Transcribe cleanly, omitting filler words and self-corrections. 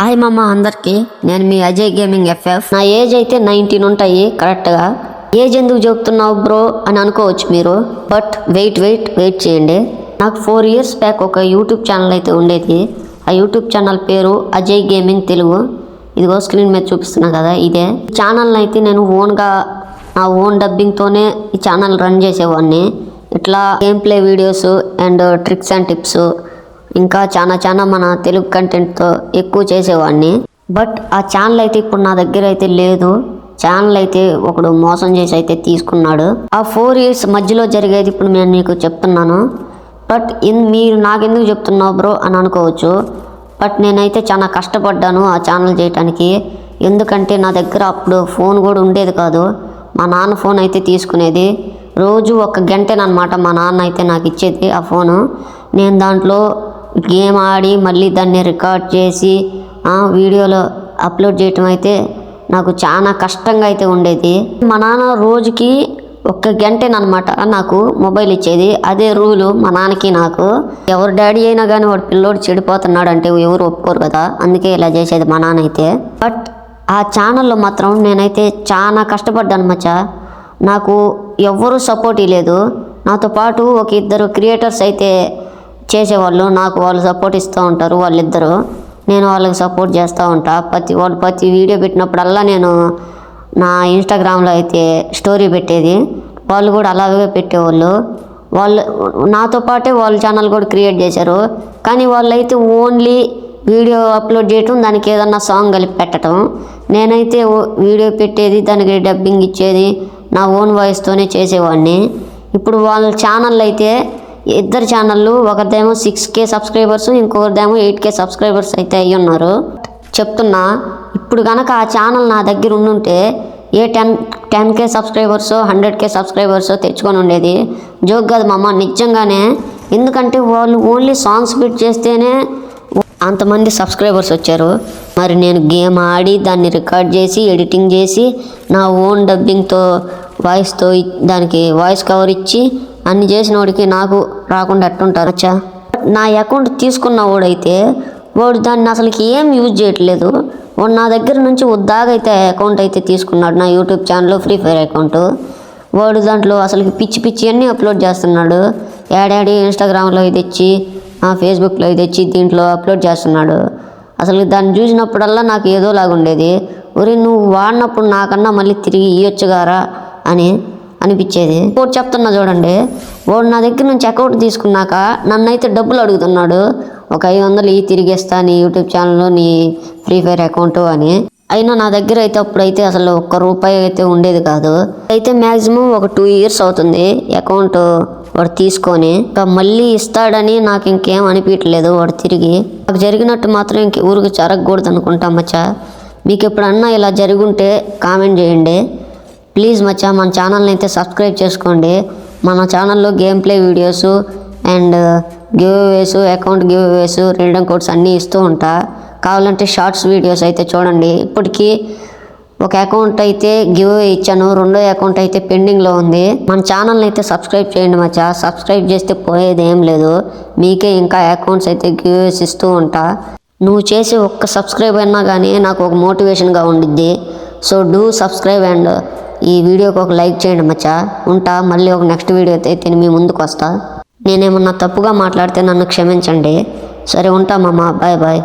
Hi మామ అందరికి, నేను మీ అజయ్ గేమింగ్ ఎఫ్ఎఫ్. నా ఏజ్ అయితే 19 ఉంటాయి కరెక్ట్గా. ఏజ్ ఎందుకు చెప్తున్నావు బ్రో అని అనుకోవచ్చు మీరు, బట్ వెయిట్ చేయండి. నాకు 4 years బ్యాక్ ఒక యూట్యూబ్ ఛానల్ అయితే ఉండేది. ఆ యూట్యూబ్ ఛానల్ పేరు అజయ్ గేమింగ్ తెలుగు. ఇదిగో స్క్రీన్ మీద చూపిస్తున్నా కదా, ఇదే ఛానల్ అయితే నేను నా ఓన్ డబ్బింగ్తోనే ఈ ఛానల్ రన్ చేసేవాడిని. ఇట్లా game play videos and tricks and tips ఇంకా చాలా మన తెలుగు కంటెంట్తో ఎక్కువ చేసేవాడిని. బట్ ఆ ఛానల్ అయితే ఇప్పుడు నా దగ్గర అయితే లేదు. ఛానల్ అయితే ఒకడు మోసం చేసి అయితే తీసుకున్నాడు. ఆ 4 years మధ్యలో జరిగేది ఇప్పుడు నేను మీకు చెప్తున్నాను. బట్ మీరు నాకెందుకు చెప్తున్నావు బ్రో అని అనుకోవచ్చు. బట్ నేనైతే చాలా కష్టపడ్డాను ఆ ఛానల్ చేయడానికి. ఎందుకంటే నా దగ్గర అప్పుడు ఫోన్ కూడా ఉండేది కాదు. మా నాన్న ఫోన్ అయితే తీసుకునేది. రోజు 1 గంటేనమాట మా నాన్న అయితే నాకు ఇచ్చేది ఆ ఫోను. నేను దాంట్లో గేమ్ ఆడి మళ్ళీ దాన్ని రికార్డ్ చేసి వీడియోలో అప్లోడ్ చేయటం అయితే నాకు చాలా కష్టంగా అయితే ఉండేది. మా నాన్న రోజుకి 1 గంటేనమాట నాకు మొబైల్ ఇచ్చేది. అదే రూలు మా నాన్నకి నాకు. ఎవరు డాడీ అయినా కానీ వాడు పిల్లోడు చెడిపోతున్నాడు అంటే ఎవరు ఒప్పుకోరు కదా, అందుకే ఇలా చేసేది మా నాన్న అయితే. బట్ ఆ ఛానల్లో మాత్రం నేనైతే చాలా కష్టపడ్డాను మచ్చా. నాకు ఎవ్వరూ సపోర్ట్ ఇవ్వలేదు. నాతో పాటు ఒక 2 క్రియేటర్స్ అయితే చేసేవాళ్ళు. నాకు వాళ్ళు సపోర్ట్ ఇస్తూ ఉంటారు వాళ్ళిద్దరు. నేను వాళ్ళకి సపోర్ట్ చేస్తూ ఉంటా. ప్రతి వీడియో పెట్టినప్పుడల్లా నేను నా ఇన్స్టాగ్రామ్లో అయితే స్టోరీ పెట్టేది. వాళ్ళు కూడా అలాగే పెట్టేవాళ్ళు. వాళ్ళు నాతో పాటే వాళ్ళ ఛానల్ కూడా క్రియేట్ చేశారు. కానీ వాళ్ళైతే ఓన్లీ వీడియో అప్లోడ్ చేయటం, దానికి ఏదన్నా సాంగ్ కలిపి పెట్టడం. నేనైతే వీడియో పెట్టేది, దానికి డబ్బింగ్ ఇచ్చేది నా ఓన్ వాయిస్తోనే చేసేవాడిని. ఇప్పుడు వాళ్ళ ఛానల్ అయితే 2 ఛానళ్ళు, ఒకరిదేమో 6K సబ్స్క్రైబర్స్, ఇంకొకరిదేమో 8K సబ్స్క్రైబర్స్ అయితే అయ్యి ఉన్నారు. చెప్తున్నా, ఇప్పుడు కనుక ఆ ఛానల్ నా దగ్గర ఉండుంటే 10K సబ్స్క్రైబర్స్ 100K సబ్స్క్రైబర్స్ తెచ్చుకొని ఉండేది. జోక్ కాదు మామ, నిజంగానే. ఎందుకంటే వాళ్ళు ఓన్లీ సాంగ్స్ బిట్ చేస్తేనే అంతమంది సబ్స్క్రైబర్స్ వచ్చారు. మరి నేను గేమ్ ఆడి దాన్ని రికార్డ్ చేసి ఎడిటింగ్ చేసి నా ఓన్ డబ్బింగ్తో వాయిస్తో దానికి వాయిస్ కవర్ ఇచ్చి అన్ని చేసిన వాడికి నాకు రాకుండా ఎట్టుంటారు వచ్చా. నా అకౌంట్ తీసుకున్న వాడైతే వాడు దాన్ని అసలుకి ఏం యూజ్ చేయట్లేదు. వాడు నా దగ్గర నుంచి ఉద్దాగైతే అకౌంట్ అయితే తీసుకున్నాడు, నా YouTube channel free fire account. వాడు దాంట్లో అసలుకి పిచ్చి అన్నీ అప్లోడ్ చేస్తున్నాడు. యాడాడి ఇన్స్టాగ్రామ్లో ఇది తెచ్చి ఫేస్బుక్లో ఇది తెచ్చి దీంట్లో అప్లోడ్ చేస్తున్నాడు. అసలు దాన్ని చూసినప్పుడల్లా నాకు ఏదోలాగా ఉండేది. ఒరే నువ్వు వాడినప్పుడు నాకన్నా మళ్ళీ తిరిగి ఇవ్వచ్చుగారా అని అనిపించేది. ఇంకోటి చెప్తున్నా చూడండి, వాడు నా దగ్గర నుంచి అకౌంట్ తీసుకున్నాక నన్నైతే డబ్బులు అడుగుతున్నాడు. ఒక 500 తిరిగేస్తా నీ యూట్యూబ్ ఛానల్లో నీ ఫ్రీ ఫైర్ అకౌంట్ అని. అయినా నా దగ్గర అయితే అప్పుడైతే అసలు ₹1 అయితే ఉండేది కాదు. అయితే మ్యాక్సిమం ఒక 2 years అవుతుంది అకౌంట్ వాడు తీసుకొని. ఇంకా మళ్ళీ ఇస్తాడని నాకు ఇంకేం అనిపించట్లేదు. వాడు తిరిగి నాకు జరిగినట్టు మాత్రం ఇంక ఊరికి జరగకూడదు అనుకుంటా మచ్చా. మీకు ఎప్పుడన్నా ఇలా జరుగుంటే కామెంట్ చేయండి ప్లీజ్ మచ్చా. మన ఛానల్ని అయితే సబ్స్క్రైబ్ చేసుకోండి. మన ఛానల్లో game play videos and giveaways, account giveaways, redeem codes అన్నీ ఇస్తూ ఉంటా. కావాలంటే షార్ట్స్ వీడియోస్ అయితే చూడండి. ఇప్పటికీ ఒక అకౌంట్ అయితే గివ్ అవే ఇచ్చాను, 2వ అకౌంట్ అయితే పెండింగ్లో ఉంది. మన ఛానల్ని అయితే సబ్స్క్రైబ్ చేయండి మచ్చా. సబ్స్క్రైబ్ చేస్తే పోయేది ఏం లేదు. మీకే ఇంకా అకౌంట్స్ అయితే గివ్ అవేస్ ఇస్తూ ఉంటా. నువ్వు చేసే ఒక్క సబ్స్క్రైబ్ అయినా కానీ నాకు ఒక మోటివేషన్గా ఉండిద్ది. సో డూ సబ్స్క్రైబ్ అండ్ ఈ వీడియోకి ఒక లైక్ చేయండి మచ్చా. ఉంటా, మళ్ళీ ఒక నెక్స్ట్ వీడియో అయితే మీ ముందుకు వస్తా. నేనేమన్నా తప్పుగా మాట్లాడితే నన్ను క్షమించండి. సరే ఉంటా మామ, బాయ్.